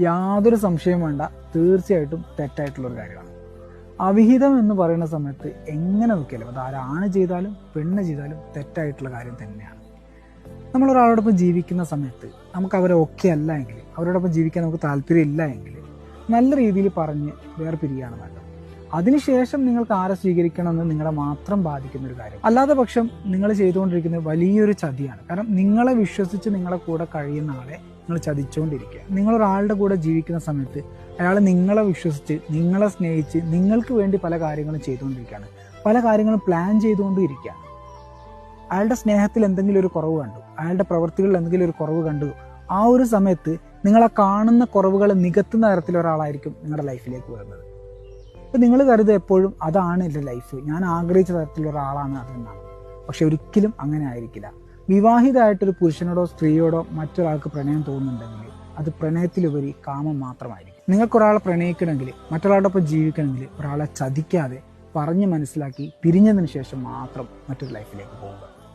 യാതൊരു സംശയവും വേണ്ട, തീർച്ചയായിട്ടും തെറ്റായിട്ടുള്ളൊരു കാര്യമാണ്. അവിഹിതം എന്ന് പറയുന്ന സമയത്ത് എങ്ങനെ നോക്കിയാലും അത് ആരാണ് ചെയ്താലും പെണ്ണ് ചെയ്താലും തെറ്റായിട്ടുള്ള കാര്യം തന്നെയാണ്. നമ്മളൊരാളോടൊപ്പം ജീവിക്കുന്ന സമയത്ത് നമുക്ക് അവരെ ഓക്കെ അല്ല എങ്കിൽ, അവരോടൊപ്പം ജീവിക്കാൻ നമുക്ക് താല്പര്യം ഇല്ല എങ്കിൽ നല്ല രീതിയിൽ പറഞ്ഞ് വേർപിരിയാണ് വേണ്ടത്. അതിനുശേഷം നിങ്ങൾക്ക് ആരെ സ്വീകരിക്കണമെന്ന് നിങ്ങളെ മാത്രം ബാധിക്കുന്ന ഒരു കാര്യം. അല്ലാതെ പക്ഷം നിങ്ങൾ ചെയ്തുകൊണ്ടിരിക്കുന്നത് വലിയൊരു ചതിയാണ്. കാരണം നിങ്ങളെ വിശ്വസിച്ച് നിങ്ങളെ കൂടെ കഴിയുന്ന ആളെ നിങ്ങൾ ചതിച്ചുകൊണ്ടിരിക്കുക. നിങ്ങളൊരാളുടെ കൂടെ ജീവിക്കുന്ന സമയത്ത് അയാൾ നിങ്ങളെ വിശ്വസിച്ച്, നിങ്ങളെ സ്നേഹിച്ച്, നിങ്ങൾക്ക് വേണ്ടി പല കാര്യങ്ങളും ചെയ്തുകൊണ്ടിരിക്കുകയാണ്, പല കാര്യങ്ങളും പ്ലാൻ ചെയ്തുകൊണ്ടും ഇരിക്കുകയാണ്. അയാളുടെ സ്നേഹത്തിൽ എന്തെങ്കിലും ഒരു കുറവ് കണ്ടു, അയാളുടെ പ്രവൃത്തികളിൽ എന്തെങ്കിലും ഒരു കുറവ് കണ്ടു, ആ ഒരു സമയത്ത് നിങ്ങളെ കാണുന്ന കുറവുകൾ നികത്തുന്ന തരത്തിലൊരാളായിരിക്കും നിങ്ങളുടെ ലൈഫിലേക്ക് വരുന്നത്. അപ്പം നിങ്ങൾ കരുതുക എപ്പോഴും അതാണ് എൻ്റെ ലൈഫ്, ഞാൻ ആഗ്രഹിച്ച തരത്തിലുള്ള ഒരാളാണ് അതെന്നാണ്. പക്ഷെ ഒരിക്കലും അങ്ങനെ ആയിരിക്കില്ല. വിവാഹിതമായിട്ടൊരു പുരുഷനോടോ സ്ത്രീയോടോ മറ്റൊരാൾക്ക് പ്രണയം തോന്നുന്നുണ്ടെങ്കിൽ അത് പ്രണയത്തിലുപരി കാമം മാത്രമായിരിക്കും. നിങ്ങൾക്കൊരാളെ പ്രണയിക്കണമെങ്കിൽ, മറ്റൊരാളോടൊപ്പം ജീവിക്കണമെങ്കിൽ ഒരാളെ ചതിക്കാതെ പറഞ്ഞ് മനസ്സിലാക്കി പിരിഞ്ഞതിന് ശേഷം മാത്രം മറ്റൊരു ലൈഫിലേക്ക് പോവുക.